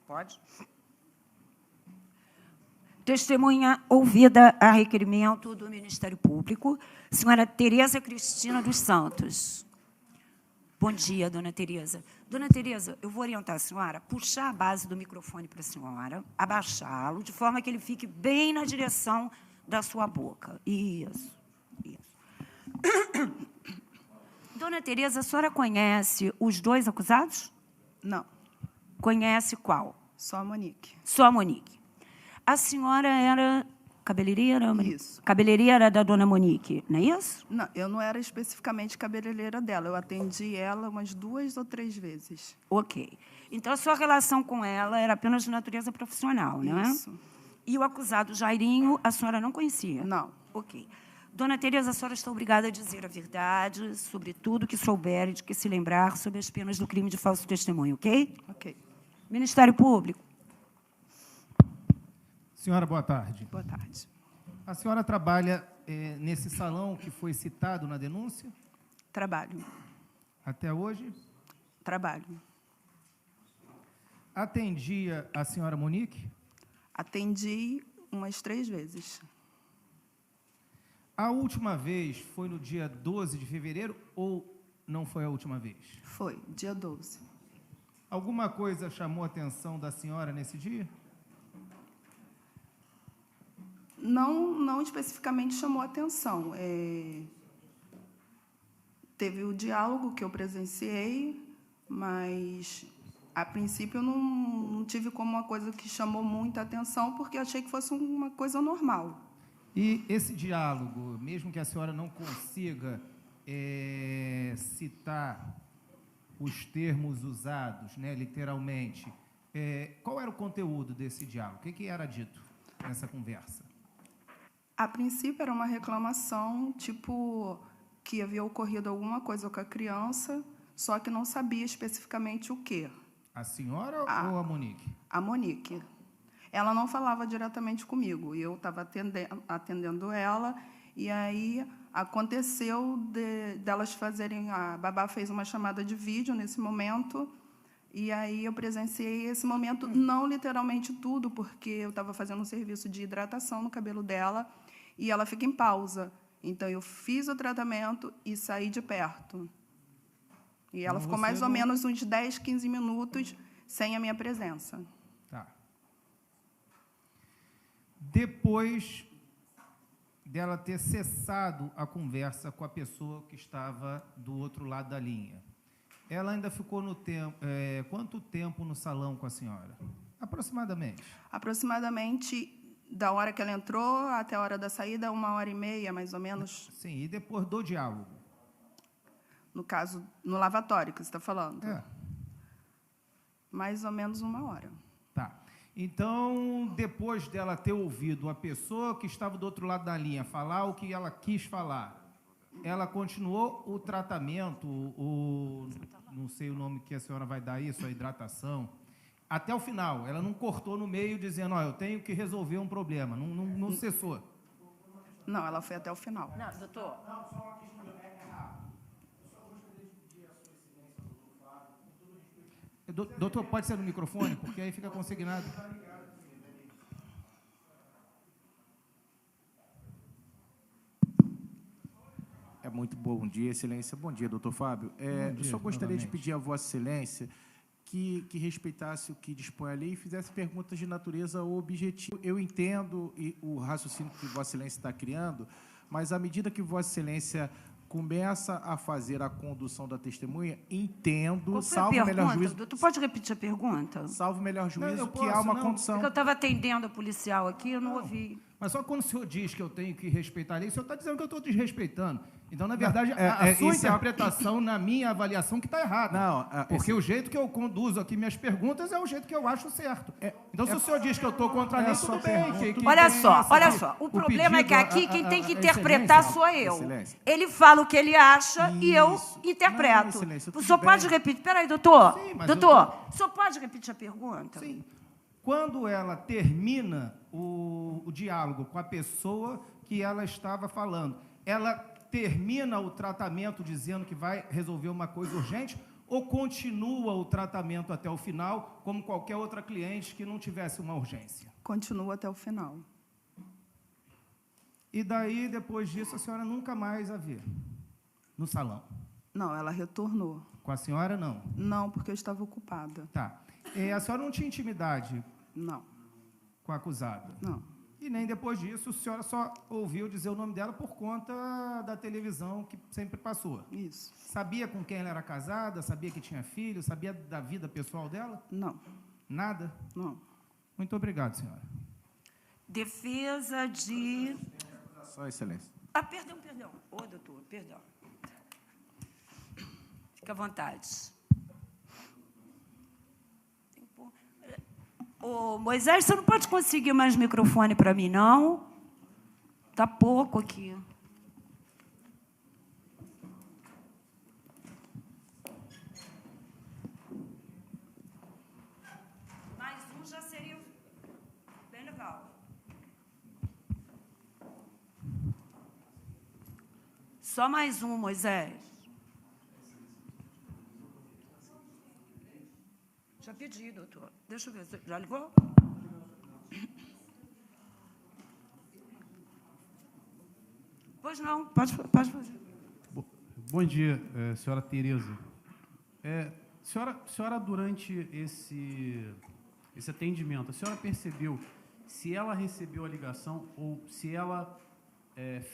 Pode. Testemunha ouvida a requerimento do Ministério Público, senhora Tereza Cristina dos Santos. Bom dia, dona Tereza. Dona Tereza, eu vou orientar a senhora a puxar a base do microfone para a senhora, abaixá-lo, de forma que ele fique bem na direção da sua boca. Isso. Dona Tereza, a senhora conhece os dois acusados? Não. Conhece qual? Só a Monique. Só a Monique. A senhora era cabeleireira? Isso. Cabeleireira da dona Monique, não é isso? Não, eu não era especificamente cabeleireira dela. Eu atendi ela umas 2 ou 3 vezes. Ok. Então, a sua relação com ela era apenas de natureza profissional, não é? Isso. E o acusado Jairinho, a senhora não conhecia? Não. Ok. Dona Tereza, a senhora está obrigada a dizer a verdade sobre tudo que souber e de que se lembrar sobre as penas do crime de falso testemunho, ok? Ok. Ministério Público. Senhora, boa tarde. Boa tarde. A senhora trabalha nesse salão que foi citado na denúncia? Trabalho. Até hoje? Trabalho. Atendia a senhora Monique? Atendi umas 3 vezes. A última vez foi no dia 12 de fevereiro ou não foi a última vez? Foi, dia 12. Alguma coisa chamou a atenção da senhora nesse dia? Não especificamente chamou atenção. Teve o diálogo que eu presenciei, mas, a princípio, eu não tive como uma coisa que chamou muita atenção, porque achei que fosse uma coisa normal. E esse diálogo, mesmo que a senhora não consiga citar os termos usados, né, literalmente, qual era o conteúdo desse diálogo? O que era dito nessa conversa? A princípio, era uma reclamação, tipo, que havia ocorrido alguma coisa com a criança, só que não sabia especificamente o quê. A senhora ou a Monique? A Monique. Ela não falava diretamente comigo, e eu estava atendendo ela, e aí aconteceu delas fazerem... A babá fez uma chamada de vídeo nesse momento, e aí eu presenciei esse momento, não literalmente tudo, porque eu estava fazendo um serviço de hidratação no cabelo dela, e ela fica em pausa. Então, eu fiz o tratamento e saí de perto. E ela ficou mais ou menos uns 10, 15 minutos sem a minha presença. Tá. Depois dela ter cessado a conversa com a pessoa que estava do outro lado da linha, ela ainda ficou no tempo... quanto tempo no salão com a senhora? Aproximadamente. Aproximadamente, da hora que ela entrou até a hora da saída, 1h30, mais ou menos. Sim, e depois do diálogo? No caso, no lavatório que você está falando. É. Mais ou menos 1 hora. Tá. Então, depois dela ter ouvido a pessoa que estava do outro lado da linha falar o que ela quis falar, ela continuou o tratamento, não sei o nome que a senhora vai dar isso, a hidratação, até o final. Ela não cortou no meio dizendo, eu tenho que resolver um problema. Não cessou. Não, ela foi até o final. Não, doutor. Não, só uma questão rápida. Eu só gostaria de pedir a sua excelência, doutor Fábio. Doutor, pode ser no microfone, porque aí fica consignado. Muito bom dia, excelência. Bom dia, doutor Fábio. Bom dia, eu só gostaria de novamente pedir a vossa excelência que respeitasse o que dispõe a lei e fizesse perguntas de natureza objetiva. Eu entendo o raciocínio que vossa excelência está criando, mas à medida que vossa excelência começa a fazer a condução da testemunha, entendo, salvo o melhor juízo... Tu pode repetir a pergunta? Salvo o melhor juízo, posso, há uma condição... Porque eu estava atendendo a policial aqui, eu não ouvi. Mas só quando o senhor diz que eu tenho que respeitar a lei, o senhor está dizendo que eu estou desrespeitando. Então, na verdade, a sua interpretação, na minha avaliação, que está errada. Não, porque o jeito que eu conduzo aqui minhas perguntas é o jeito que eu acho certo. Então, se o senhor diz que eu estou contra a lei, tudo bem. Olha só. O problema é que aqui quem tem que interpretar sou eu. Excelência. Ele fala o que ele acha e eu interpreto. Não, excelência, O senhor pode repetir? Peraí, doutor. Sim, mas doutor, o senhor pode repetir a pergunta? Sim. Quando ela termina o diálogo com a pessoa que ela estava falando, ela termina o tratamento dizendo que vai resolver uma coisa urgente ou continua o tratamento até o final, como qualquer outra cliente que não tivesse uma urgência? Continua até o final. E daí, depois disso, a senhora nunca mais a vê no salão? Não, ela retornou. Com a senhora, não? Não, porque eu estava ocupada. Tá. A senhora não tinha intimidade Não, com a acusada? não. E nem depois disso, a senhora só ouviu dizer o nome dela por conta da televisão que sempre passou? Isso. Sabia com quem ela era casada? Sabia que tinha filho? Sabia da vida pessoal dela? Não, Nada? não. Muito obrigado, senhora. Defesa de... Só, excelência. Ah, perdão. Ô, doutor, perdão. Fica à vontade. Ô, Moisés, você não pode conseguir mais microfone para mim, não? Tá pouco aqui. Mais um já seria bem legal. Só mais um, Moisés. Já pedi, doutor. Deixa eu ver. Já ligou? Pois não, pode fazer. Bom dia, senhora Tereza. Senhora, durante esse atendimento, a senhora percebeu se ela recebeu a ligação ou se ela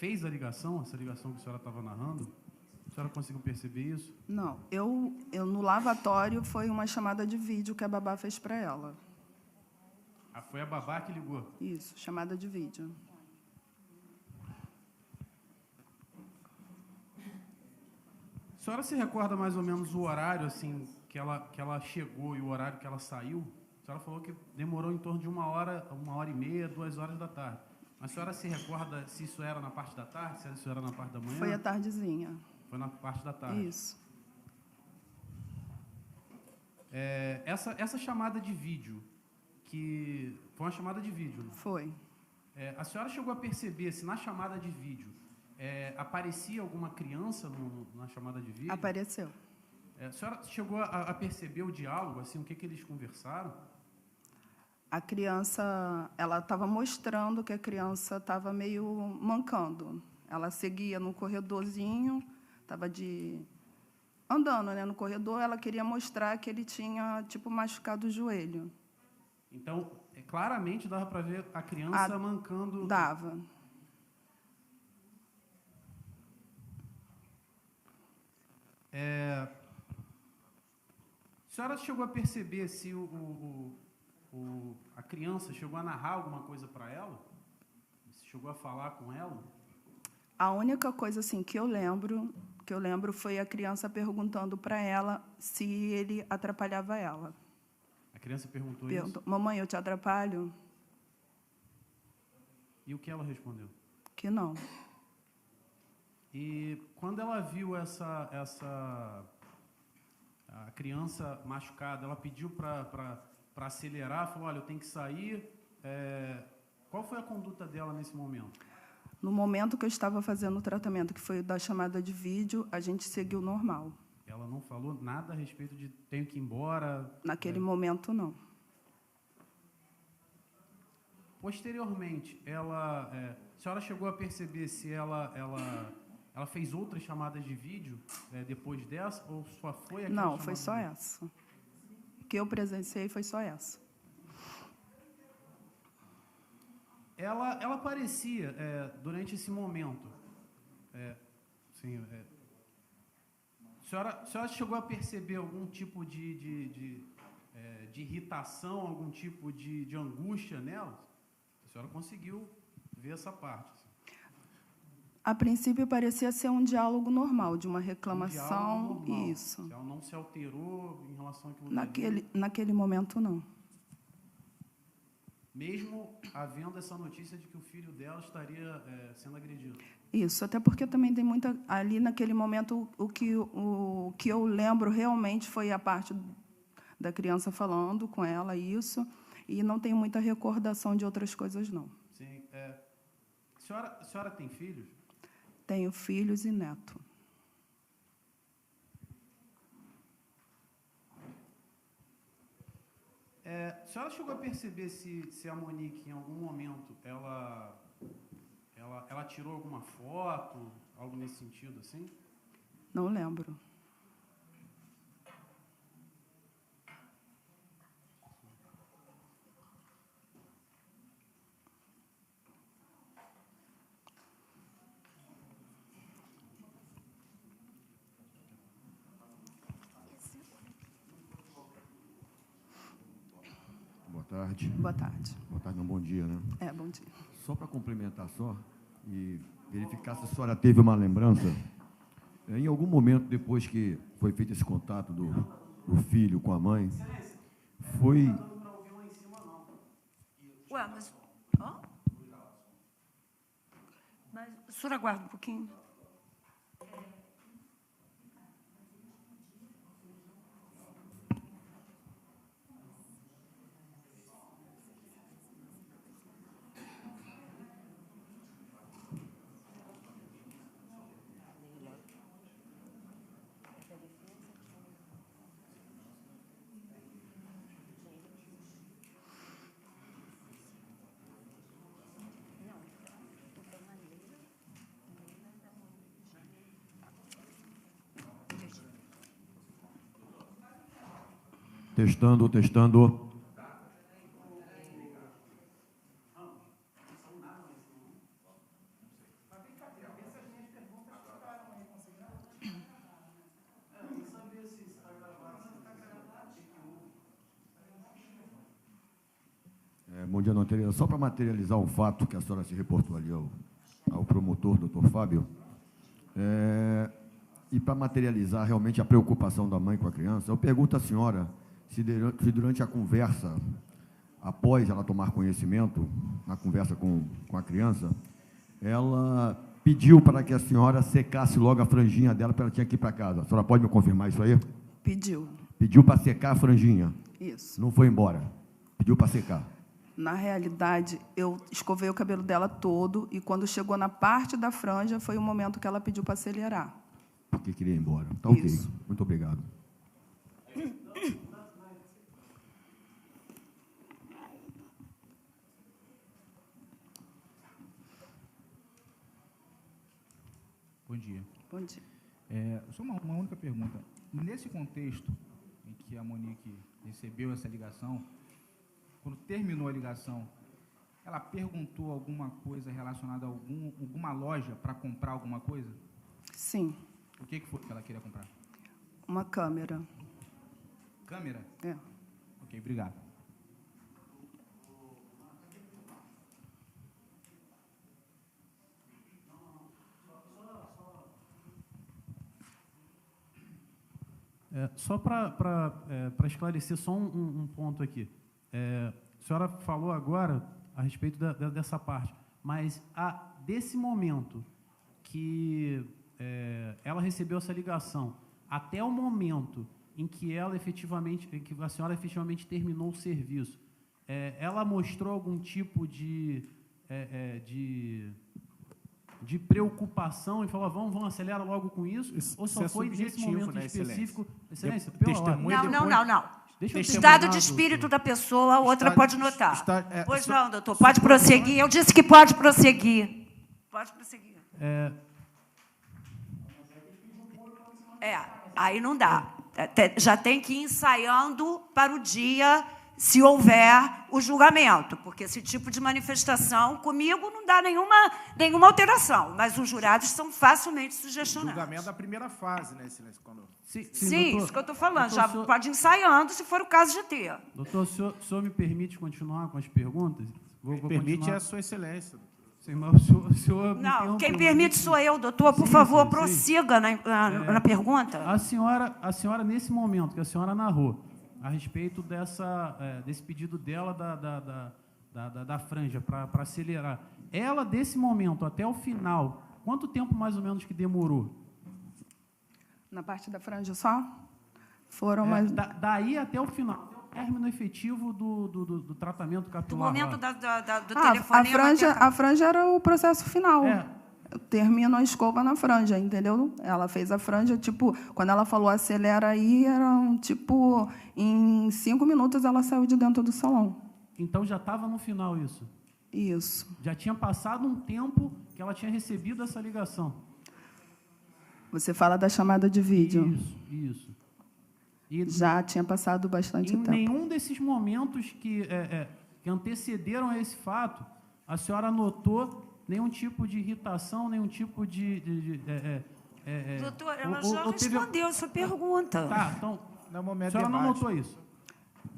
fez a ligação, essa ligação que a senhora estava narrando? A senhora conseguiu perceber isso? Não, eu no lavatório foi uma chamada de vídeo que a babá fez para ela. Ah, foi a babá que ligou? Isso, chamada de vídeo. A senhora se recorda mais ou menos o horário assim que ela chegou e o horário que ela saiu? A senhora falou que demorou em torno de 1h30, 2h da tarde. Mas a senhora se recorda se isso era na parte da tarde, se isso era na parte da manhã? Foi à tardezinha. Foi na parte da tarde. Isso. Essa chamada de vídeo, que foi uma chamada de vídeo, né? Foi. A senhora chegou a perceber se na chamada de vídeo aparecia alguma criança na chamada de vídeo? Apareceu. A senhora chegou a perceber o diálogo, assim, o que eles conversaram? A criança, ela estava mostrando que a criança estava meio mancando. Ela seguia no corredorzinho, estava andando, né, no corredor, ela queria mostrar que ele tinha, tipo, machucado o joelho. Então, claramente dava para ver a criança mancando. Dava. A senhora chegou a perceber se a criança chegou a narrar alguma coisa para ela? Se chegou a falar com ela? A única coisa assim que eu lembro foi a criança perguntando para ela se ele atrapalhava ela. A criança perguntou isso? Mamãe, eu te atrapalho? E o que ela respondeu? Que não. E quando ela viu a criança machucada, ela pediu para acelerar, falou, olha, eu tenho que sair. Qual foi a conduta dela nesse momento? No momento que eu estava fazendo o tratamento, que foi da chamada de vídeo, a gente seguiu normal. Ela não falou nada a respeito de tenho que ir embora? Naquele momento, não. Posteriormente, a senhora chegou a perceber se ela fez outras chamadas de vídeo depois dessa, ou só foi aquela? Não, foi só essa. O que eu presenciei foi só essa. Ela parecia, durante esse momento, a senhora chegou a perceber algum tipo de irritação, algum tipo de angústia nela? A senhora conseguiu ver essa parte? A princípio, parecia ser um diálogo normal, de uma reclamação. Um diálogo normal. Isso. Ela não se alterou em relação àquilo Naquele momento, não. Mesmo havendo essa notícia de que o filho dela estaria sendo agredido. Isso, até porque também tem muita... Ali, naquele momento, o que eu lembro realmente foi a parte da criança falando com ela, isso, e não tenho muita recordação de outras coisas, não. Sim. A senhora tem filhos? Tenho filhos e neto. A senhora chegou a perceber se a Monique, em algum momento, ela tirou alguma foto, algo nesse sentido, assim? Não lembro. Boa tarde. Boa tarde. Boa tarde, não, bom dia, né? Bom dia. Só para complementar e verificar se a senhora teve uma lembrança, em algum momento depois que foi feito esse contato do filho com a mãe, foi... Ué, mas... Hã? Mas o senhor aguarda um pouquinho. Testando. Bom dia, dona Tereza. Só para materializar um fato que a senhora se reportou ali ao promotor, doutor Fábio, e para materializar realmente a preocupação da mãe com a criança, eu pergunto à senhora se durante a conversa, após ela tomar conhecimento, na conversa com a criança, ela pediu para que a senhora secasse logo a franjinha dela, para ela tinha que ir para casa. A senhora pode me confirmar isso aí? Pediu. Pediu para secar a franjinha. Isso. Não foi embora. Pediu para secar. Na realidade, eu escovei o cabelo dela todo e, quando chegou na parte da franja, foi o momento que ela pediu para acelerar. Porque queria ir embora. Tá ok. Isso. Muito obrigado. Bom dia. Bom dia. Só uma única pergunta. Nesse contexto em que a Monique recebeu essa ligação, quando terminou a ligação, ela perguntou alguma coisa relacionada a alguma loja para comprar alguma coisa? Sim. O que foi que ela queria comprar? Uma câmera. Câmera? É. Ok, obrigado. Só para esclarecer só um ponto aqui. A senhora falou agora a respeito dessa parte, mas desse momento que ela recebeu essa ligação até o momento em que a senhora efetivamente terminou o serviço, ela mostrou algum tipo de preocupação e falou, vamos acelerar logo com isso? Ou só foi nesse momento específico? Excelência, Não. Deixa eu Estado terminar, de espírito doutor. da pessoa, a outra pode notar. Pois só- não, doutor, pode prosseguir. Eu disse que pode prosseguir. Pode prosseguir. Aí não dá. Já tem que ir ensaiando para o dia, se houver o julgamento, porque esse tipo de manifestação comigo não dá nenhuma alteração, mas os jurados são facilmente sugestionados. Julgamento da primeira fase, né, Excelência? Sim, doutor. isso que eu estou falando. Doutor, Já o senhor- pode ir ensaiando, se for o caso de ter. Doutor, o senhor me permite continuar com as perguntas? Vou Permite continuar. a sua Excelência. Sim, mas o senhor me Não, interrompeu. quem permite sou eu, doutor. Por Sim, favor, sim. prossiga na pergunta. A senhora, nesse momento que a senhora narrou, a respeito desse pedido dela da franja para acelerar, ela, desse momento até o final, quanto tempo mais ou menos que demorou? Na parte da franja só? Foram mais... Daí até o final, até o término efetivo do tratamento Do capilar. momento lá. do telefonema... a franja era o processo final. Eu termino a escova na franja, entendeu? Ela fez a franja, tipo, quando ela falou acelera aí, era tipo, em 5 minutos ela saiu de dentro do salão. Então já estava no final isso? Isso. Já tinha passado um tempo que ela tinha recebido essa ligação? Você fala da chamada de vídeo. Isso. E já tinha passado bastante tempo. Em nenhum desses momentos que antecederam a esse fato, a senhora notou nenhum tipo de irritação, nenhum tipo de doutor, ela já respondeu a sua pergunta. Tá, então, No momento a senhora não debate. notou isso?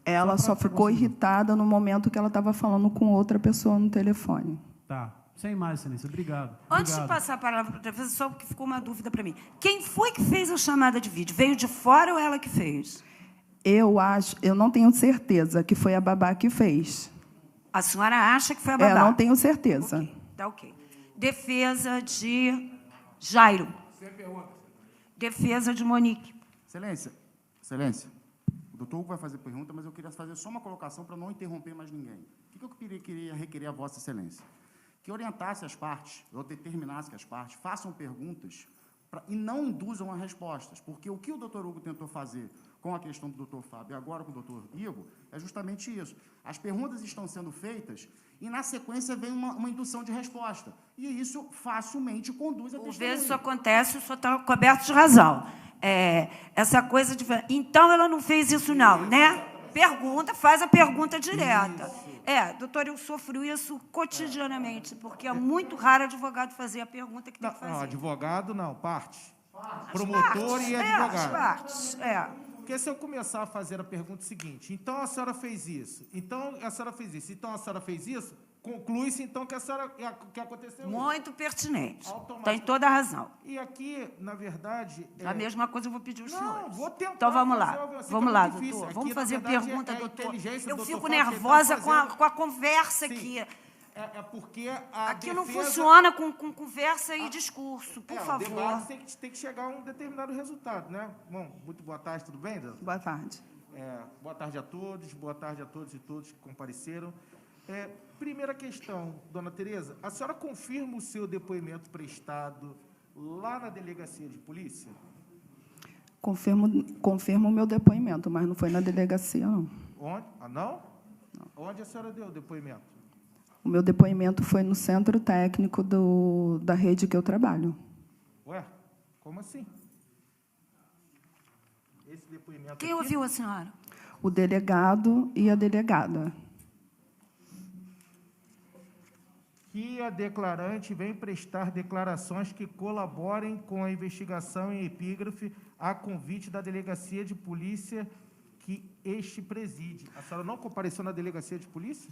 Ela só ficou irritada no momento que ela estava falando com outra pessoa no telefone. Tá. Sem mais, excelência. Obrigado. Antes de passar a palavra para a defesa, só porque ficou uma dúvida para mim. Quem foi que fez a chamada de vídeo? Veio de fora ou ela que fez? Eu não tenho certeza que foi a babá que fez. A senhora acha que foi a babá? Eu não tenho certeza. Okay, tá ok. Defesa de Jairo. Sem pergunta. Defesa de Monique. Excelência, o doutor Hugo vai fazer pergunta, mas eu queria fazer só uma colocação para não interromper mais ninguém. O que eu queria requerer a Vossa Excelência? Que orientasse as partes, ou determinasse que as partes façam perguntas e não induzam a respostas, porque o que o doutor Hugo tentou fazer com a questão do doutor Fábio e agora com o doutor Igor é justamente isso. As perguntas estão sendo feitas e, na sequência, vem uma indução de resposta. E isso facilmente conduz a Por testemunha. vezes isso acontece, o senhor está coberto de razão. Essa coisa de... Então, ela não fez isso, não, né? Pergunta, faz a pergunta direta. Doutor, eu sofro isso cotidianamente, porque é muito raro advogado fazer a pergunta que tem que fazer. Não, advogado não, parte. Promotor e advogado. As partes, Porque se eu começar a fazer a pergunta seguinte, então a senhora fez isso, então a senhora fez isso, então a senhora fez isso, conclui-se então que a senhora que aconteceu muito pertinente. Automático. Tem toda a razão. E aqui, na verdade... A mesma coisa eu vou pedir aos senhores. Não, vou tentar. Então, vamos lá. Vamos lá, difícil. doutor. Aqui, Vamos na fazer verdade, pergunta, é a doutor. inteligência Eu do fico doutor Fábio, nervosa que ele tá com a conversa Sim. aqui. É porque a Aqui não defesa- funciona com conversa e discurso, por O favor. debate tem que chegar a um determinado resultado, né? Bom, muito boa tarde, tudo bem, Deus? Boa tarde. Boa tarde a todos e todos que compareceram. Primeira questão, dona Tereza, a senhora confirma o seu depoimento prestado lá na delegacia de polícia? Confirmo o meu depoimento, mas não foi na delegacia, não. Onde? Não? Onde a senhora deu o depoimento? O meu depoimento foi no centro técnico da rede que eu trabalho. Ué, como assim? Esse depoimento Quem aqui? ouviu a senhora? O delegado e a delegada. Que a declarante vem prestar declarações que colaborem com a investigação em epígrafe a convite da delegacia de polícia que este preside. A senhora não compareceu na delegacia de polícia?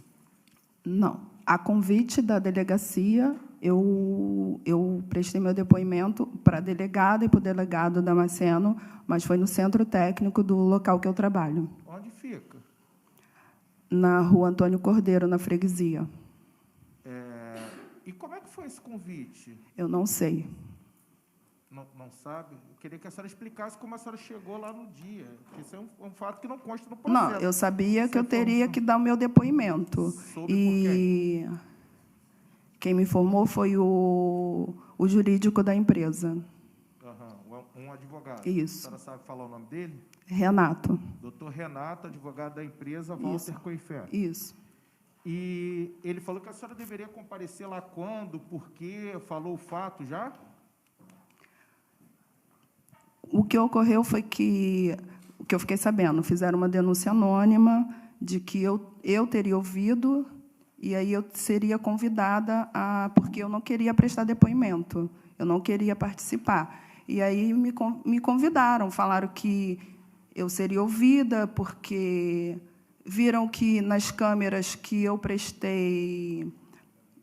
Não. A convite da delegacia, eu prestei meu depoimento para a delegada e para o delegado Damasceno, mas foi no centro técnico do local que eu trabalho. Onde fica? Na rua Antônio Cordeiro, na freguesia. E como é que foi esse convite? Eu não sei. Não sabe? Eu queria que a senhora explicasse como a senhora chegou lá no dia. Porque isso é um fato que não consta no processo. Não, eu sabia que eu Você teria falou- que dar o meu depoimento. Soube E quem me informou foi o jurídico da empresa, Aham, um advogado. Isso. A senhora sabe falar o nome dele? Renato. Doutor Renato, advogado da empresa Isso. Walter Coifé. Isso. E ele falou que a senhora deveria comparecer lá quando, porque falou o fato já? O que ocorreu foi que, o que eu fiquei sabendo, fizeram uma denúncia anônima de que eu teria ouvido e aí eu seria convidada porque eu não queria prestar depoimento, eu não queria participar. E aí me convidaram, falaram que eu seria ouvida porque viram que nas câmeras que eu prestei,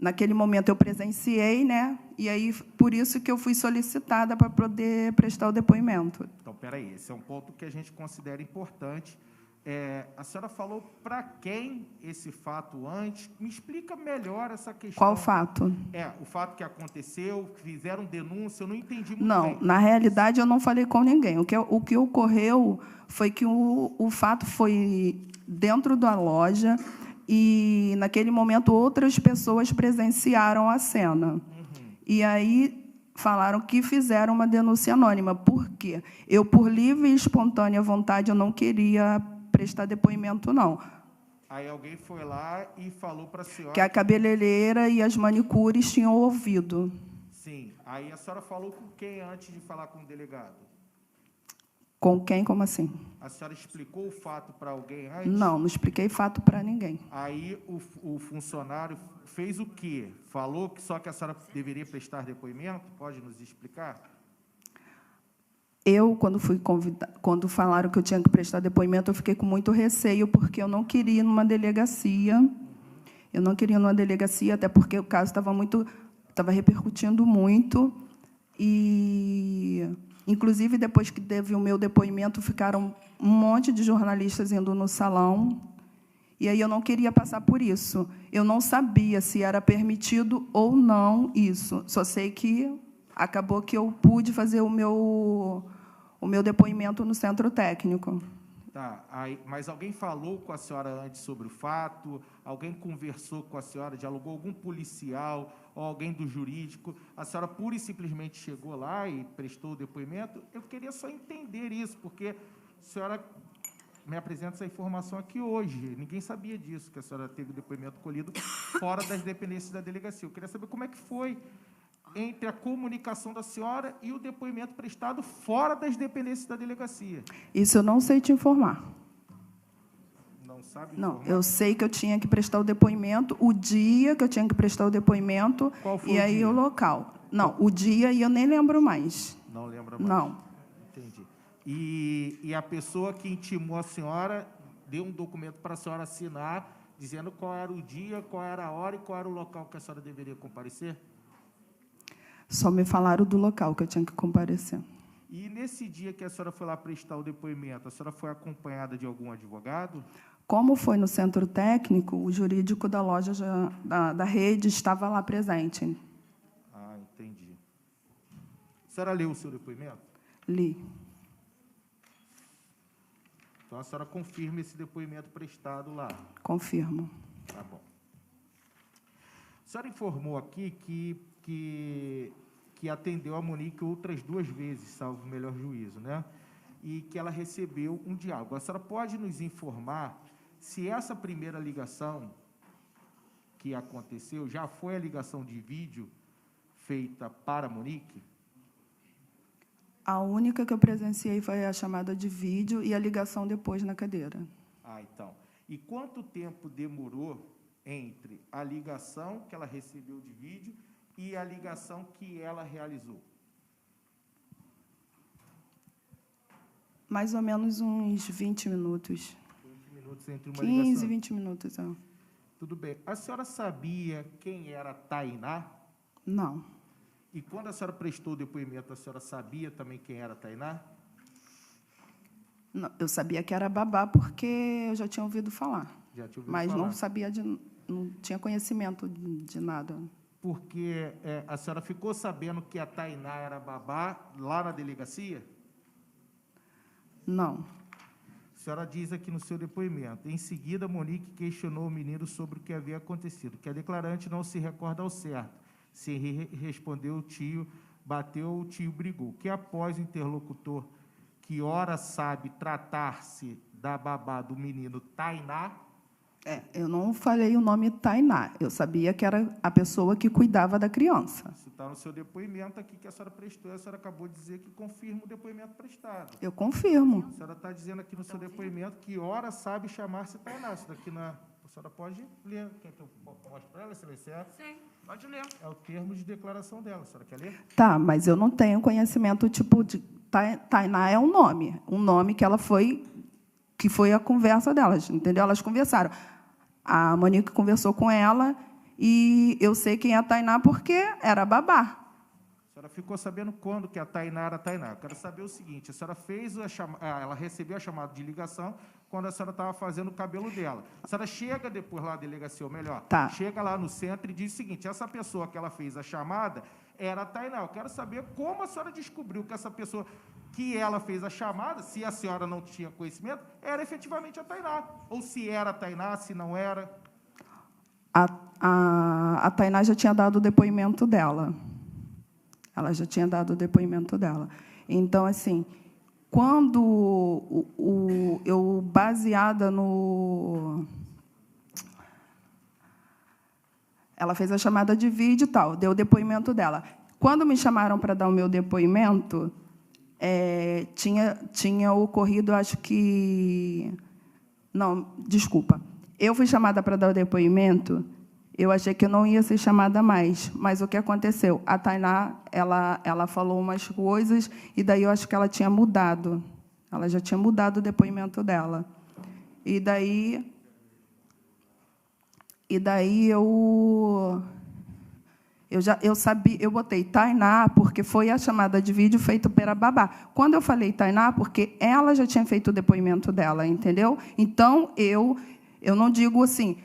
naquele momento eu presenciei, né? E aí por isso que eu fui solicitada para poder prestar o depoimento. Então, peraí, esse é um ponto que a gente considera importante. A senhora falou para quem esse fato antes? Me explica melhor essa questão. Qual fato? O fato que aconteceu, que fizeram denúncia, eu não entendi muito Não, bem. na realidade eu não falei com ninguém. O que ocorreu foi que o fato foi dentro da loja e, naquele momento, outras pessoas presenciaram a cena. E aí falaram que fizeram uma denúncia anônima. Por quê? Eu, por livre e espontânea vontade, eu não queria prestar depoimento, não. Aí alguém foi lá e falou para a senhora... Que a cabeleireira e as manicures tinham ouvido. Sim. Aí a senhora falou com quem antes de falar com o delegado? Com quem? Como assim? A senhora explicou o fato para alguém antes? Não expliquei fato para ninguém. Aí o funcionário fez o quê? Falou que só que a senhora deveria prestar depoimento? Pode nos explicar? Eu, quando falaram que eu tinha que prestar depoimento, eu fiquei com muito receio, porque eu não queria ir numa delegacia. Eu não queria ir numa delegacia, até porque o caso estava repercutindo muito. E, inclusive, depois que teve o meu depoimento, ficaram um monte de jornalistas indo no salão. E aí eu não queria passar por isso. Eu não sabia se era permitido ou não isso. Só sei que acabou que eu pude fazer o meu depoimento no centro técnico. Tá, mas alguém falou com a senhora antes sobre o fato? Alguém conversou com a senhora, dialogou algum policial ou alguém do jurídico? A senhora pura e simplesmente chegou lá e prestou o depoimento? Eu queria só entender isso, porque a senhora me apresenta essa informação aqui hoje. Ninguém sabia disso, que a senhora teve o depoimento colhido fora das dependências da delegacia. Eu queria saber como é que foi entre a comunicação da senhora e o depoimento prestado fora das dependências da delegacia. Isso eu não sei te informar. Não sabe informar? Não, informar? eu sei que eu tinha que prestar o depoimento, o dia que eu tinha que prestar o depoimento, Qual foi e o aí dia? o local. Não, o dia e eu nem lembro mais. Não lembra mais? Não. Entendi. E a pessoa que intimou a senhora deu um documento para a senhora assinar, dizendo qual era o dia, qual era a hora e qual era o local que a senhora deveria comparecer? Só me falaram do local que eu tinha que comparecer. E nesse dia que a senhora foi lá prestar o depoimento, a senhora foi acompanhada de algum advogado? Como foi no centro técnico, o jurídico da loja da rede estava lá presente. Ah, entendi. A senhora leu o seu depoimento? Li. Então a senhora confirma esse depoimento prestado lá? Confirmo. Tá bom. A senhora informou aqui que atendeu a Monique outras 2 vezes, salvo o melhor juízo, né? E que ela recebeu um diálogo. A senhora pode nos informar se essa primeira ligação que aconteceu já foi a ligação de vídeo feita para a Monique? A única que eu presenciei foi a chamada de vídeo e a ligação depois na cadeira. Ah, então. E quanto tempo demorou entre a ligação que ela recebeu de vídeo e a ligação que ela realizou? Mais ou menos uns 20 minutos. 20 minutos entre uma 15, ligação. 20 minutos. É. Tudo bem. A senhora sabia quem era Tainá? Não. E quando a senhora prestou o depoimento, a senhora sabia também quem era Tainá? Não, eu sabia que era babá porque eu já tinha ouvido falar. Já tinha ouvido mas falar. não sabia não tinha conhecimento de nada. Porque a senhora ficou sabendo que a Tainá era babá lá na delegacia? Não. A senhora diz aqui no seu depoimento. Em seguida, Monique questionou o menino sobre o que havia acontecido, que a declarante não se recorda ao certo. Se respondeu o tio, bateu, o tio brigou. Que após o interlocutor, que ora sabe tratar-se da babá do menino Tainá... eu não falei o nome Tainá. Eu sabia que era a pessoa que cuidava da criança. Isso está no seu depoimento aqui que a senhora prestou. A senhora acabou de dizer que confirma o depoimento prestado. Eu confirmo. A senhora está dizendo aqui no seu depoimento que ora sabe chamar-se Tainá. Isso daqui a senhora pode ler. Quer que eu mostre para ela, Excelência? Sim, pode ler. É o termo de declaração dela. A senhora quer ler? Tá, mas eu não tenho conhecimento, tipo, de Tainá é um nome que ela foi, que foi a conversa delas, entendeu? Elas conversaram. A Monique conversou com ela e eu sei quem é a Tainá porque era babá. A senhora ficou sabendo quando que a Tainá era a Tainá. Eu quero saber o seguinte, a senhora fez ela recebeu a chamada de ligação quando a senhora estava fazendo o cabelo dela. A senhora chega depois lá na delegacia, ou melhor, chega lá no centro e diz o seguinte, essa pessoa que ela fez a chamada era a Tainá. Eu quero saber como a senhora descobriu que essa pessoa que ela fez a chamada, se a senhora não tinha conhecimento, era efetivamente a Tainá. Ou se era a Tainá, se não era. A Tainá já tinha dado o depoimento dela. Ela já tinha dado o depoimento dela. Então, assim, quando eu, baseada no... Ela fez a chamada de vídeo e tal, deu o depoimento dela. Quando me chamaram para dar o meu depoimento, tinha ocorrido, acho que... Não, desculpa. Eu fui chamada para dar o depoimento, eu achei que eu não ia ser chamada mais, mas o que aconteceu? A Tainá, ela falou umas coisas, e daí eu acho que ela tinha mudado. Ela já tinha mudado o depoimento dela. E daí eu sabia, eu botei Tainá, porque foi a chamada de vídeo feita pela babá. Quando eu falei Tainá, porque ela já tinha feito o depoimento dela, entendeu? Então, eu não digo assim,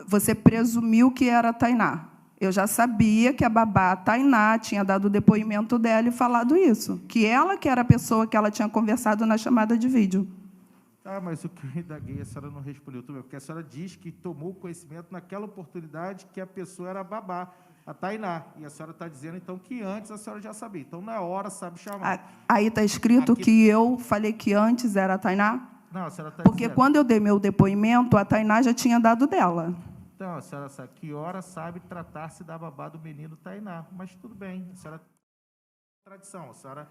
você presumiu que era Tainá. Eu já sabia que a babá Tainá tinha dado o depoimento dela e falado isso, que ela que era a pessoa que ela tinha conversado na chamada de vídeo. Mas o que eu indaguei, a senhora não respondeu também, porque a senhora diz que tomou conhecimento naquela oportunidade que a pessoa era a babá, a Tainá. E a senhora está dizendo, então, que antes a senhora já sabia. Então, na hora, sabe chamar. Aí está escrito que eu falei que antes era a Tainá? Não, a senhora está porque dizendo... quando eu dei meu depoimento, a Tainá já tinha dado dela. Então, a senhora sabe que hora sabe tratar-se da babá do menino Tainá. Mas tudo bem, a senhora... Tradição, a senhora...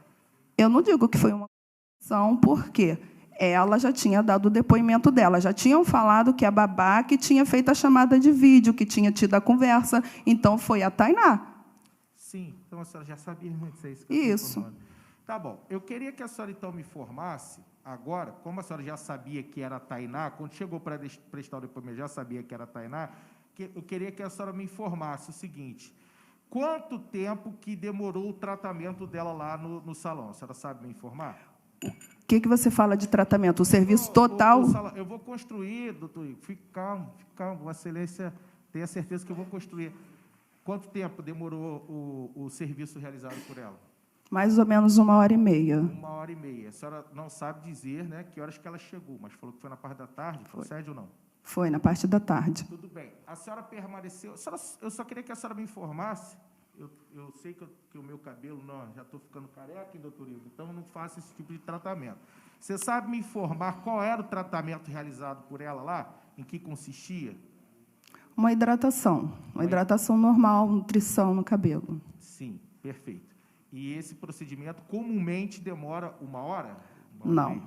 Eu não digo que foi uma tradição, porque ela já tinha dado o depoimento dela. Já tinham falado que a babá que tinha feito a chamada de vídeo, que tinha tido a conversa, então foi a Tainá. Sim, então a senhora já sabia muito isso. Isso. Tá bom. Eu queria que a senhora, então, me informasse, agora, como a senhora já sabia que era a Tainá, quando chegou para prestar o depoimento, já sabia que era a Tainá, eu queria que a senhora me informasse o seguinte: quanto tempo que demorou o tratamento dela lá no salão? A senhora sabe me informar? O que você fala de tratamento? O serviço total? Eu vou construir, doutor Igor, fique calmo, Vossa Excelência, tenha certeza que eu vou construir. Quanto tempo demorou o serviço realizado por ela? Mais ou menos 1h30. 1h30. A senhora não sabe dizer, né, que horas que ela chegou, mas falou que foi na parte da tarde, procede ou não? Foi, na parte da tarde. Tudo bem. A senhora permaneceu... Eu só queria que a senhora me informasse. Eu sei que o meu cabelo, já estou ficando careca, hein, doutor Igor? Então, eu não faço esse tipo de tratamento. Você sabe me informar qual era o tratamento realizado por ela lá? Em que consistia? Uma hidratação. Uma hidratação normal, nutrição no cabelo. Sim, perfeito. E esse procedimento comumente demora 1 hora? Não.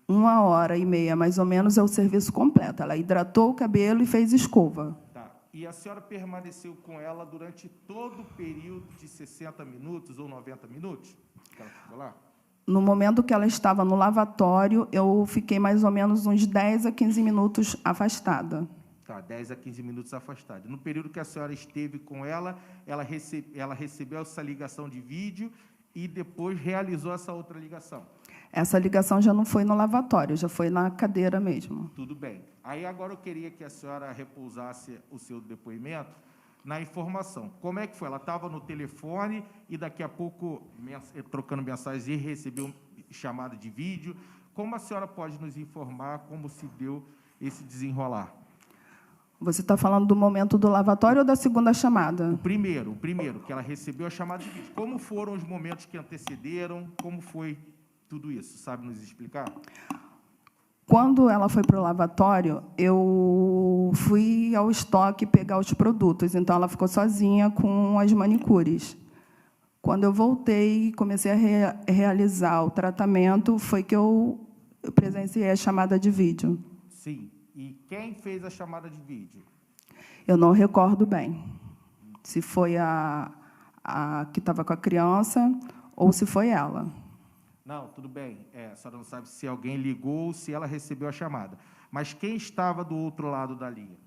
1h30, mais ou menos, é o serviço completo. Ela hidratou o cabelo e fez escova. Tá. E a senhora permaneceu com ela durante todo o período de 60 minutos ou 90 minutos? Que ela ficou lá? No momento que ela estava no lavatório, eu fiquei mais ou menos uns 10 a 15 minutos afastada. Tá, 10 a 15 minutos afastada. No período que a senhora esteve com ela, ela recebeu essa ligação de vídeo e depois realizou essa outra ligação. Essa ligação já não foi no lavatório, já foi na cadeira mesmo. Tudo bem. Aí agora eu queria que a senhora repousasse o seu depoimento na informação. Como é que foi? Ela estava no telefone e daqui a pouco, trocando mensagens, e recebeu chamada de vídeo. Como a senhora pode nos informar como se deu esse desenrolar? Você está falando do momento do lavatório ou da segunda chamada? O primeiro, que ela recebeu a chamada de vídeo. Como foram os momentos que antecederam? Como foi tudo isso? Sabe nos explicar? Quando ela foi para o lavatório, eu fui ao estoque pegar os produtos. Então, ela ficou sozinha com as manicures. Quando eu voltei e comecei a realizar o tratamento, foi que eu presenciei a chamada de vídeo. Sim. E quem fez a chamada de vídeo? Eu não recordo bem se foi a que estava com a criança ou se foi ela. Não, tudo bem. A senhora não sabe se alguém ligou ou se ela recebeu a chamada. Mas quem estava do outro lado da linha?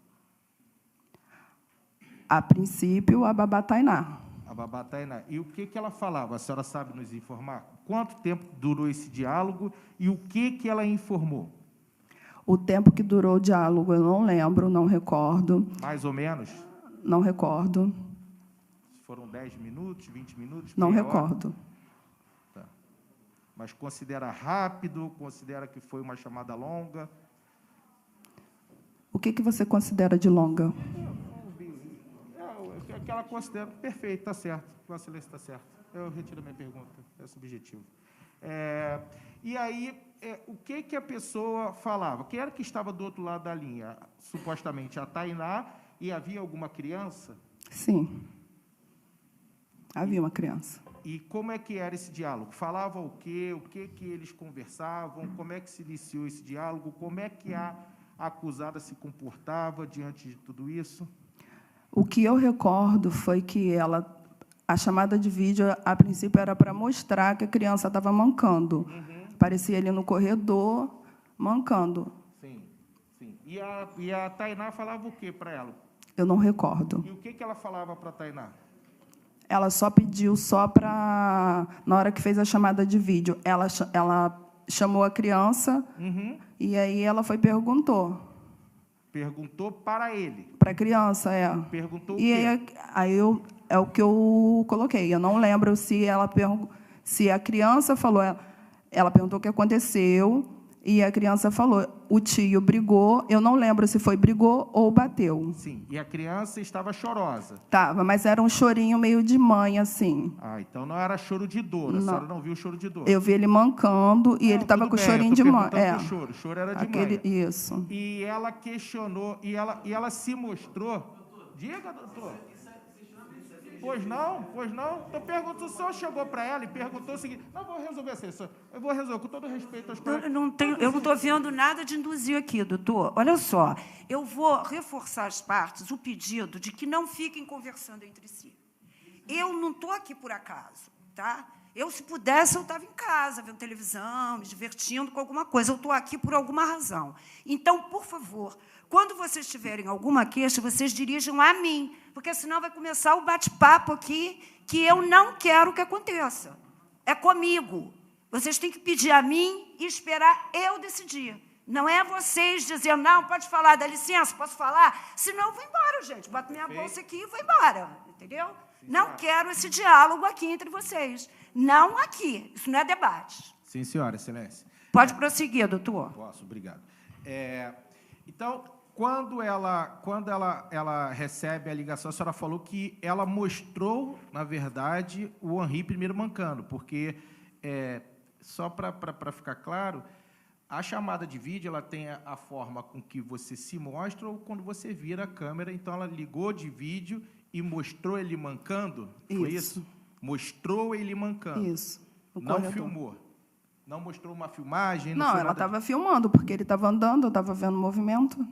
A princípio, a babá Tainá. A babá Tainá. E o que ela falava? A senhora sabe nos informar? Quanto tempo durou esse diálogo e o que ela informou? O tempo que durou o diálogo, eu não lembro, não recordo. Mais ou menos? Não recordo. Foram 10 minutos, 20 minutos? Não recordo. Tá. Mas considera rápido? Considera que foi uma chamada longa? O que você considera de longa? que ela considera... Perfeito, está certo. Vossa Excelência está certo. Eu retiro a minha pergunta, é subjetivo. E aí, o que a pessoa falava? Quem era que estava do outro lado da linha? Supostamente a Tainá, e havia alguma criança? Sim. Havia uma criança. E como é que era esse diálogo? Falava o quê? O que eles conversavam? Como é que se iniciou esse diálogo? Como é que a acusada se comportava diante de tudo isso? O que eu recordo foi que a chamada de vídeo, a princípio, era para mostrar que a criança estava mancando. Aparecia ali no corredor, mancando. Sim, sim. E a Tainá falava o quê para ela? Eu não recordo. E o que ela falava para a Tainá? Ela só pediu para... Na hora que fez a chamada de vídeo, ela chamou a criança, e aí ela foi e perguntou. Perguntou para ele? Para a criança, Perguntou o e quê? aí é o que eu coloquei. Eu não lembro se a criança falou... Ela perguntou o que aconteceu, e a criança falou, o tio brigou, eu não lembro se foi brigou ou bateu. Sim, e a criança estava chorosa. Estava, mas era um chorinho meio de mãe, assim. Ah, então não era choro de dor, a senhora não viu choro de dor. Eu vi ele mancando, e ele estava com o chorinho de mãe. O choro era de mãe. Isso. E ela questionou, e ela se mostrou... Diga, doutor. Pois não. Então, perguntou, o senhor chegou para ela e perguntou o seguinte... Não, vou resolver assim, eu vou resolver, com todo respeito aos colegas. Eu não estou vendo nada de induzir aqui, doutor. Olha só, eu vou reforçar às partes o pedido de que não fiquem conversando entre si. Eu não estou aqui por acaso, tá? Eu, se pudesse, eu estava em casa, vendo televisão, me divertindo com alguma coisa. Eu estou aqui por alguma razão. Então, por favor, quando vocês tiverem alguma queixa, vocês dirijam a mim, porque senão vai começar o bate-papo aqui, que eu não quero que aconteça. É comigo. Vocês têm que pedir a mim e esperar eu decidir. Não é vocês dizendo, não, pode falar, dá licença, posso falar? Senão eu vou embora, gente. Boto minha bolsa aqui e vou embora. Entendeu? Não quero esse diálogo aqui entre vocês. Não aqui. Isso não é debate. Sim, senhora, Excelência. Pode prosseguir, doutor. Posso, obrigado. Então, quando ela recebe a ligação, a senhora falou que ela mostrou, na verdade, o Henri primeiro mancando, porque, só para ficar claro, a chamada de vídeo ela tem a forma com que você se mostra ou quando você vira a câmera. Então, ela ligou de vídeo e mostrou ele mancando? Foi isso? Mostrou ele mancando? Isso. Não filmou? Não mostrou uma filmagem? Não, ela estava filmando, porque ele estava andando, eu estava vendo o movimento.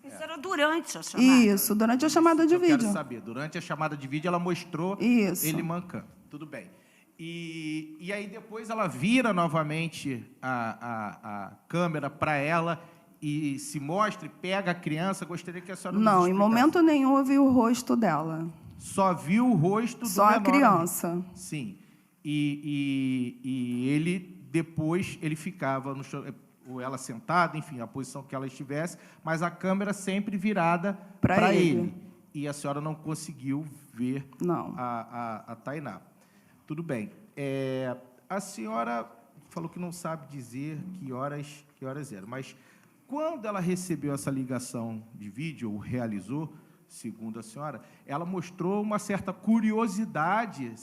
Isso era durante a chamada. Isso, durante a chamada de vídeo. Eu quero saber. Durante a chamada de vídeo, ela mostrou ele mancando. Tudo bem. E aí, depois, ela vira novamente a câmera para ela e se mostra, e pega a criança. Gostaria que a senhora nos Não, em explicasse. momento nenhum eu vi o rosto dela. Só viu o rosto do Só a menor. criança. Sim. E ele, depois, ele ficava no chão, ou ela sentada, enfim, a posição que ela estivesse, mas a câmera sempre virada para ele. E a senhora não conseguiu ver a Tainá. Tudo bem. A senhora falou que não sabe dizer que horas eram, mas quando ela recebeu essa ligação de vídeo, ou realizou, segundo a senhora, ela mostrou uma certa curiosidade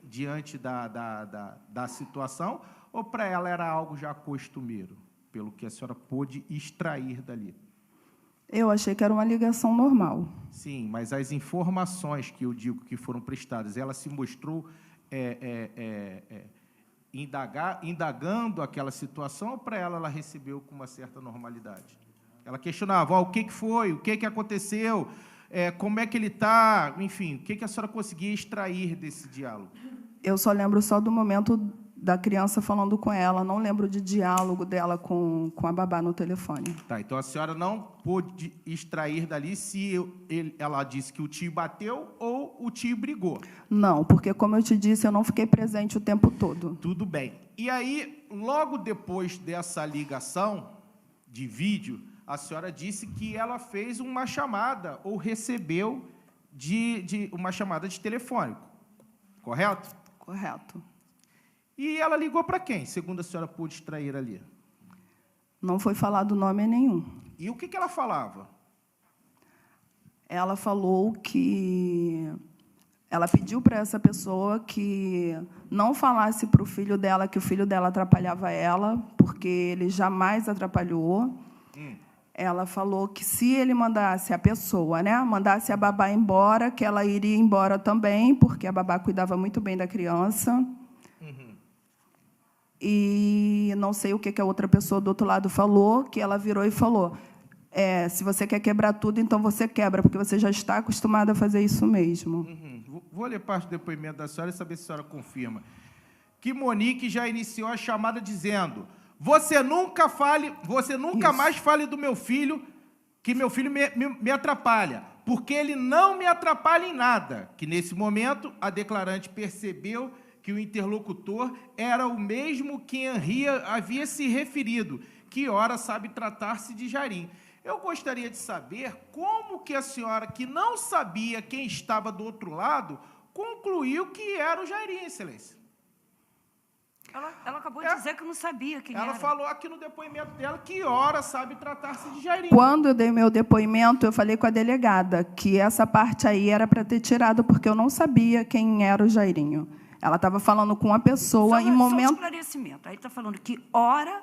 diante da situação, ou para ela era algo já costumeiro, pelo que a senhora pôde extrair dali? Eu achei que era uma ligação normal. Sim, mas as informações que eu digo que foram prestadas, ela se mostrou indagando aquela situação, ou para ela recebeu com uma certa normalidade? Ela questionava, o que foi, o que aconteceu, como é que ele está, enfim, o que a senhora conseguia extrair desse diálogo? Eu só lembro do momento da criança falando com ela, não lembro de diálogo dela com a babá no telefone. Tá, então a senhora não pôde extrair dali se ela disse que o tio bateu ou o tio brigou? Não, porque, como eu te disse, eu não fiquei presente o tempo todo. Tudo bem. E aí, logo depois dessa ligação de vídeo, a senhora disse que ela fez uma chamada, ou recebeu uma chamada de telefone, correto? Correto. E ela ligou para quem, segundo a senhora pôde extrair ali? Não foi falado nome nenhum. E o que ela falava? Ela falou que ela pediu para essa pessoa que não falasse para o filho dela que o filho dela atrapalhava ela, porque ele jamais atrapalhou. Ela falou que se ele mandasse a pessoa, né, mandasse a babá embora, que ela iria embora também, porque a babá cuidava muito bem da criança. E não sei o que a outra pessoa do outro lado falou, que ela virou e falou: se você quer quebrar tudo, então você quebra, porque você já está acostumada a fazer isso mesmo. Vou ler parte do depoimento da senhora e saber se a senhora confirma. Que Monique já iniciou a chamada dizendo: você nunca mais fale do meu filho, que meu filho me atrapalha, porque ele não me atrapalha em nada. Que, nesse momento, a declarante percebeu que o interlocutor era o mesmo que Henri havia se referido, que ora sabe tratar-se de Jairim. Eu gostaria de saber como que a senhora, que não sabia quem estava do outro lado, concluiu que era o Jairim, excelência. Ela acabou de dizer que não sabia quem era. Ela falou aqui no depoimento dela que ora sabe tratar-se de Jairim. Quando eu dei meu depoimento, eu falei com a delegada que essa parte aí era para ter tirado, porque eu não sabia quem era o Jairinho. Ela estava falando com uma pessoa em momento... Só um esclarecimento. Aí está falando que ora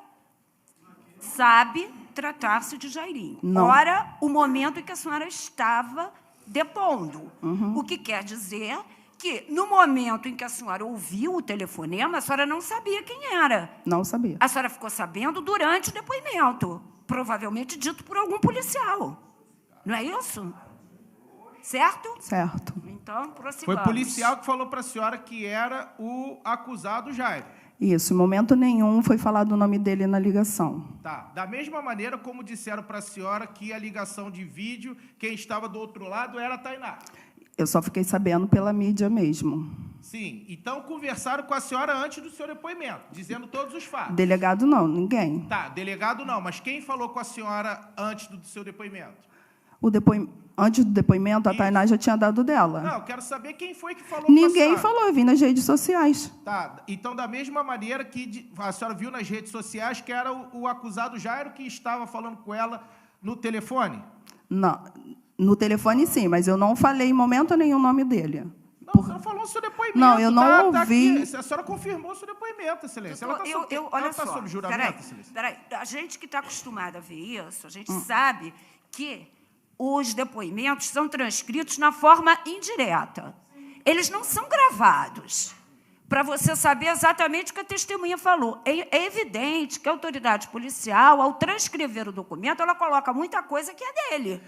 sabe tratar-se de Jairinho. Não. Ora, o momento em que a senhora estava depondo. O que quer dizer que, no momento em que a senhora ouviu o telefonema, a senhora não sabia quem era. Não sabia. A senhora ficou sabendo durante o depoimento, provavelmente dito por algum policial. Não é isso? Certo? Certo. Então, prossigamos. Foi policial que falou para a senhora que era o acusado Jairo. Isso, em momento nenhum foi falado o nome dele na ligação. Tá. Da mesma maneira como disseram para a senhora que a ligação de vídeo, quem estava do outro lado era a Tainá. Eu só fiquei sabendo pela mídia mesmo. Sim. Então, conversaram com a senhora antes do seu depoimento, dizendo todos os fatos. Delegado não, ninguém. Tá, delegado não, mas quem falou com a senhora antes do seu depoimento? Antes do depoimento, a Tainá já tinha dado dela. Não, eu quero saber quem foi que falou com a senhora. Ninguém falou, eu vi nas redes sociais. Tá, então da mesma maneira que a senhora viu nas redes sociais que era o acusado Jairo que estava falando com ela no telefone? Não, no telefone sim, mas eu não falei em momento nenhum o nome dele. Não, você não falou o seu depoimento. Não, eu não ouvi. Aqui. A senhora confirmou o seu depoimento, excelência. Olha está só, sob juramento, excelência. peraí, a gente que está acostumado a ver isso, a gente sabe que os depoimentos são transcritos na forma indireta. Eles não são gravados para você saber exatamente o que a testemunha falou. É evidente que a autoridade policial, ao transcrever o documento, ela coloca muita coisa que é dele.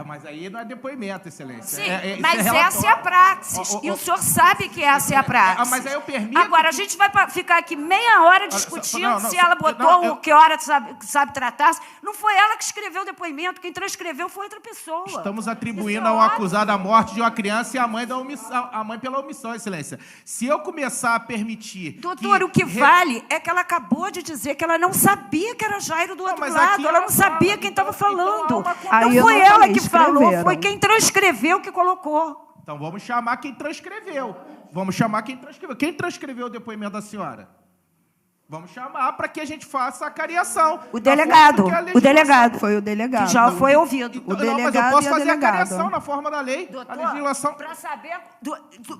Mas aí não é depoimento, excelência. Sim, mas essa é a praxis. E o senhor sabe que essa é a praxis. Mas aí eu permito... Agora, a gente vai ficar aqui meia hora discutindo se ela botou o que hora sabe tratar-se. Não foi ela que escreveu o depoimento, quem transcreveu foi outra pessoa. Estamos atribuindo ao acusado a morte de uma criança e a mãe pela omissão, excelência. Se eu começar a permitir... Doutor, o que vale é que ela acabou de dizer que ela não sabia que era Jairo do outro lado. Ela não sabia quem estava falando. Não foi ela que falou, foi quem transcreveu que colocou. Então, vamos chamar quem transcreveu. Vamos chamar quem transcreveu. Quem transcreveu o depoimento da senhora? Vamos chamar para que a gente faça a cariação. O delegado. Foi o delegado. Que já foi ouvido. Então, o delegado mas eu posso e a fazer delegada. a cariação na forma da lei, Doutor, a legislação... para saber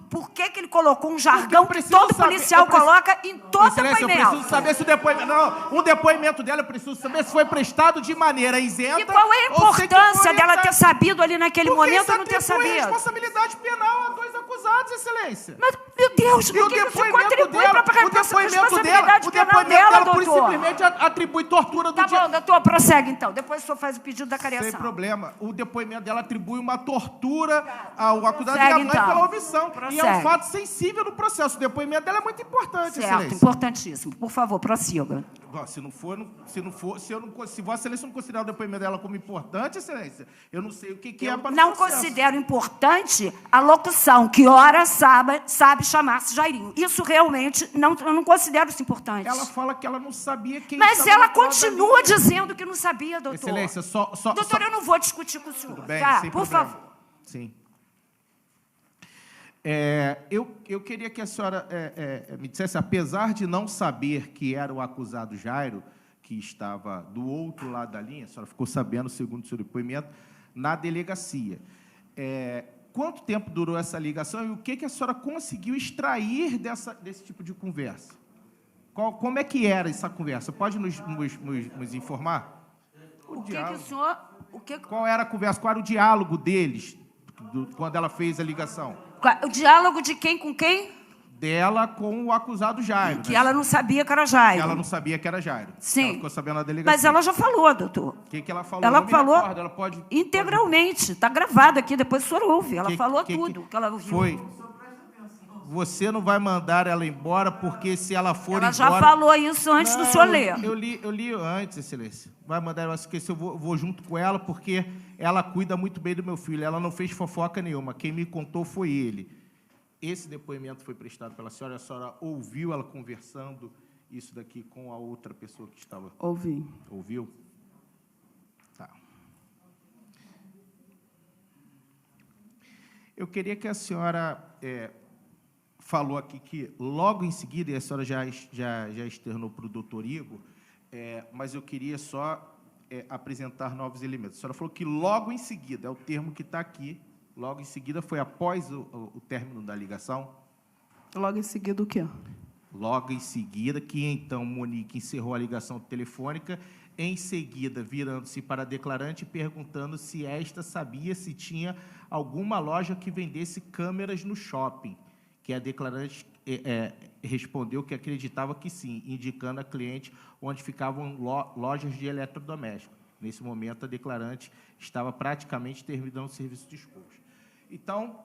por que ele colocou um jargão que todo policial coloca em todo Excelência, depoimento. eu preciso saber se o depoimento... Não, o depoimento dela, eu preciso saber se foi prestado de maneira isenta... E qual é a importância dela ter sabido ali naquele Porque momento isso ou não ter atribui sabido? responsabilidade penal a dois acusados, excelência. Mas, meu Deus, E por o que isso depoimento contribui dela, para a responsabilidade penal dela, doutor? simplesmente atribui tortura do Tá bom, doutor, prossegue então. Depois o senhor faz o pedido da cariação. Sem problema. O depoimento dela atribui uma tortura ao acusado Prossegue, e a mãe então. pela omissão. E é Prossegue. um fato sensível no processo. O depoimento dela é muito importante, Certo, excelência. importantíssimo. Por favor, prossiga. Bom, se Vossa Excelência não considerar o depoimento dela como importante, excelência, eu não sei o que é para o Não processo. considero importante a locução, que ora sabe chamar-se Jairinho. Isso realmente, eu não considero isso importante. Ela fala que ela não sabia quem Mas estava ela do outro lado da continua linha. dizendo que não sabia, doutor. Excelência, Doutor, eu não vou discutir com o senhor. Tudo bem, Tá? sem Por problema. favor. Sim. Eu queria que a senhora me dissesse, apesar de não saber que era o acusado Jairo, que estava do outro lado da linha, a senhora ficou sabendo, segundo o seu depoimento, na delegacia. Quanto tempo durou essa ligação e o que a senhora conseguiu extrair desse tipo de conversa? Como é que era essa conversa? Pode nos informar? Qual era a conversa? Qual era o diálogo deles quando ela fez a ligação? O diálogo de quem com quem? Dela com o acusado Jairo. Que ela não sabia que era Jairo. Ela não sabia que era Jairo. Sim. Ela ficou sabendo na delegacia. Mas ela já falou, doutor. O que ela falou? Ela falou ela pode integralmente. Está gravado aqui, depois o senhor ouve. Ela falou tudo que ela ouviu. Foi. Você não vai mandar ela embora, porque se ela for embora... Ela já falou isso antes do senhor ler. Eu li antes, Excelência. Vai mandar ela, porque eu vou junto com ela, porque ela cuida muito bem do meu filho. Ela não fez fofoca nenhuma. Quem me contou foi ele. Esse depoimento foi prestado pela senhora. A senhora ouviu ela conversando isso daqui com a outra pessoa que estava... Ouvi. Ouviu? Tá. Eu queria que a senhora... falou aqui que logo em seguida, e a senhora já externou para o doutor Igor, mas eu queria só apresentar novos elementos. A senhora falou que logo em seguida, é o termo que está aqui, logo em seguida foi após o término da ligação? Logo em seguida o quê? Logo em seguida, que então Monique encerrou a ligação telefônica, em seguida virando-se para a declarante e perguntando se esta sabia se tinha alguma loja que vendesse câmeras no shopping, que a declarante respondeu que acreditava que sim, indicando a cliente onde ficavam lojas de eletrodomésticos. Nesse momento, a declarante estava praticamente terminando o serviço de escovas. Então,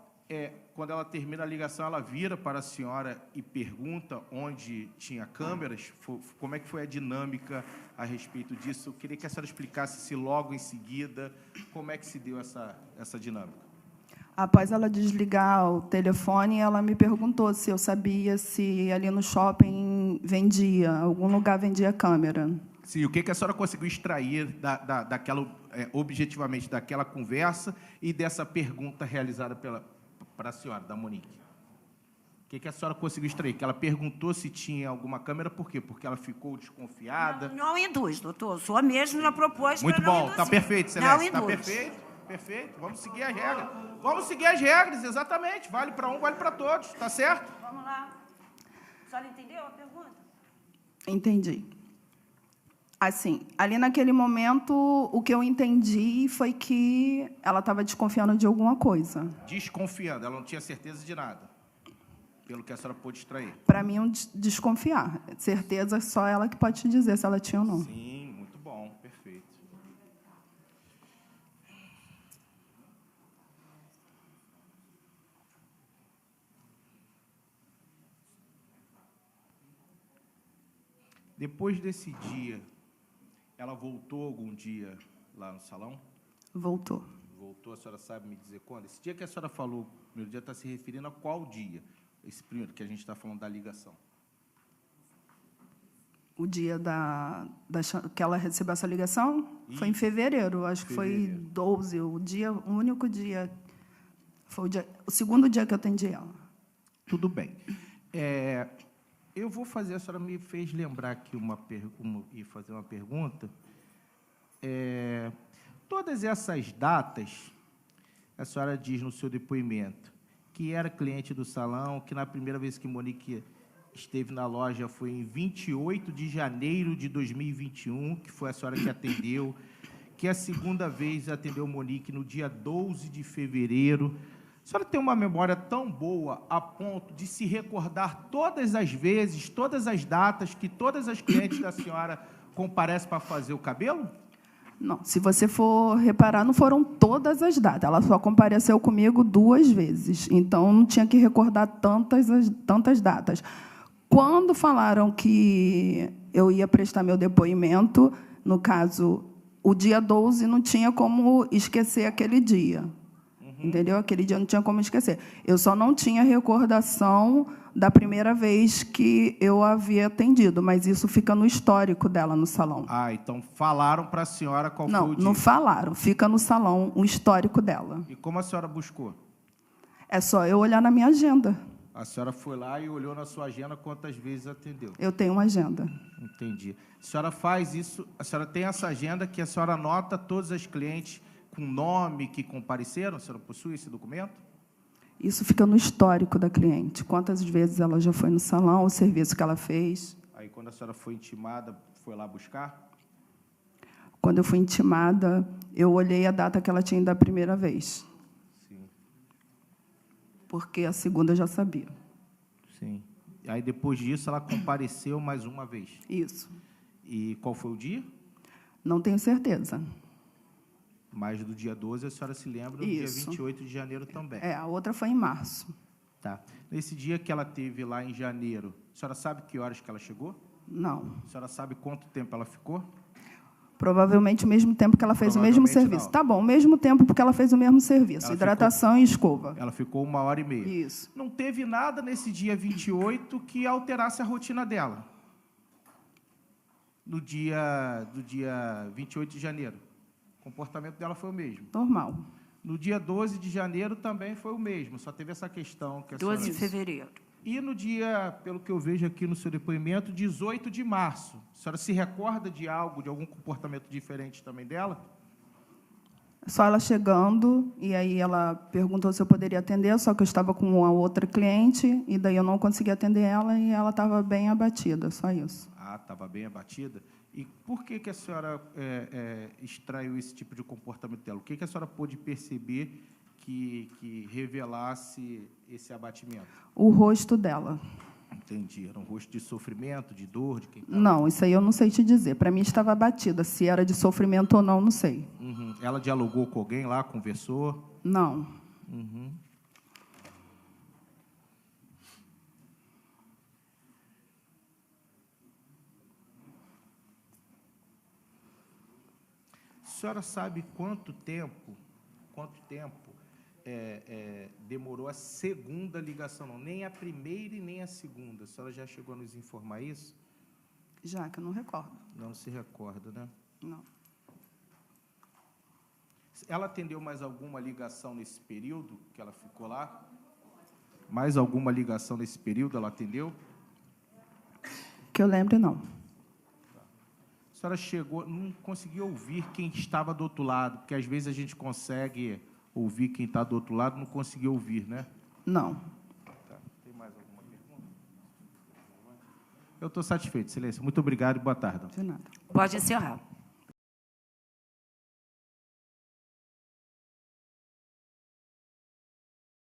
quando ela termina a ligação, ela vira para a senhora e pergunta onde tinha câmeras. Como é que foi a dinâmica a respeito disso? Eu queria que a senhora explicasse se logo em seguida, como é que se deu essa dinâmica. Após ela desligar o telefone, ela me perguntou se eu sabia se ali no shopping vendia, algum lugar vendia câmera. Sim, o que a senhora conseguiu extrair daquela, objetivamente daquela conversa e dessa pergunta realizada para a senhora, da Monique? O que a senhora conseguiu extrair? Que ela perguntou se tinha alguma câmera, por quê? Porque ela ficou desconfiada? Não induz, doutor. Só mesmo na proposta. Muito bom, está perfeito, Celeste. Está induz. Perfeito. Vamos seguir as regras. Vamos seguir as regras, exatamente. Vale para um, vale para todos, tá certo? Vamos lá. A senhora entendeu a pergunta? Entendi. Assim, ali naquele momento, o que eu entendi foi que ela estava desconfiando de alguma coisa. Desconfiando, ela não tinha certeza de nada, pelo que a senhora pôde extrair. Para mim, desconfiar. Certeza só ela que pode te dizer se ela tinha ou não. Sim, muito bom, perfeito. Depois desse dia, ela voltou algum dia lá no salão? Voltou. Voltou, a senhora sabe me dizer quando? Esse dia que a senhora falou, o primeiro dia, está se referindo a qual dia? Esse primeiro, que a gente está falando da ligação. O dia que ela recebeu essa ligação foi em fevereiro. Acho que foi 12, o único dia. Foi o segundo dia que eu atendi ela. Tudo bem. Eu vou fazer, a senhora me fez lembrar aqui e fazer uma pergunta. Todas essas datas, a senhora diz no seu depoimento que era cliente do salão, que na primeira vez que Monique esteve na loja foi em 28 de janeiro de 2021, que foi a senhora que atendeu, que a segunda vez atendeu Monique no dia 12 de fevereiro. A senhora tem uma memória tão boa a ponto de se recordar todas as vezes, todas as datas que todas as clientes da senhora comparecem para fazer o cabelo? Não, se você for reparar, não foram todas as datas. Ela só compareceu comigo 2 vezes. Então, não tinha que recordar tantas datas. Quando falaram que eu ia prestar meu depoimento, no caso, o dia 12, não tinha como esquecer aquele dia. Entendeu? Aquele dia não tinha como esquecer. Eu só não tinha recordação da primeira vez que eu havia atendido, mas isso fica no histórico dela no salão. Então falaram para a senhora qual foi o dia? Não falaram. Fica no salão o histórico dela. E como a senhora buscou? É só eu olhar na minha agenda. A senhora foi lá e olhou na sua agenda quantas vezes atendeu? Eu tenho uma agenda. Entendi. A senhora faz isso, a senhora tem essa agenda que a senhora anota todas as clientes com nome que compareceram? A senhora possui esse documento? Isso fica no histórico da cliente. Quantas vezes ela já foi no salão, o serviço que ela fez. Aí, quando a senhora foi intimada, foi lá buscar? Quando eu fui intimada, eu olhei a data que ela tinha ido da primeira vez. Sim. Porque a segunda eu já sabia. Sim. Aí, depois disso, ela compareceu mais uma vez. Isso. E qual foi o dia? Não tenho certeza. Mais do dia 12, a senhora se lembra do dia 28 de janeiro também. A outra foi em março. Tá. Nesse dia que ela teve lá em janeiro, a senhora sabe que horas que ela chegou? Não. A senhora sabe quanto tempo ela ficou? Provavelmente o mesmo tempo que ela fez o mesmo serviço. Não. Tá bom, o mesmo tempo porque ela fez o mesmo serviço. Ela Hidratação e escova. Ela ficou 1h30. Isso. Não teve nada nesse dia 28 que alterasse a rotina dela. Do dia 28 de janeiro. O comportamento dela foi o mesmo. Normal. No dia 12 de janeiro também foi o mesmo, só teve essa questão que a 12 de senhora... fevereiro. E no dia, pelo que eu vejo aqui no seu depoimento, 18 de março. A senhora se recorda de algo, de algum comportamento diferente também dela? Só ela chegando, e aí ela perguntou se eu poderia atender, só que eu estava com uma outra cliente, e daí eu não consegui atender ela, e ela estava bem abatida, só isso. Ah, estava bem abatida. E por que a senhora extraiu esse tipo de comportamento dela? O que a senhora pôde perceber que revelasse esse abatimento? O rosto dela. Entendi. Era um rosto de sofrimento, de dor, de quem tava... Não, isso aí eu não sei te dizer. Para mim estava abatida. Se era de sofrimento ou não, não sei. Uhum. Ela dialogou com alguém lá, conversou? Não. Uhum. A senhora sabe quanto tempo demorou a segunda ligação? Não, nem a primeira e nem a segunda. A senhora já chegou a nos informar isso? Já que eu não recordo. Não se recorda, né? Não. Ela atendeu mais alguma ligação nesse período que ela ficou lá? Mais alguma ligação nesse período ela atendeu? Que eu lembre, não. A senhora chegou, não conseguiu ouvir quem estava do outro lado, porque às vezes a gente consegue ouvir quem está do outro lado, não conseguiu ouvir, né? Não. Tá. Tem mais alguma pergunta? Eu estou satisfeito, Excelência. Muito obrigado e boa tarde. De nada. Pode encerrar.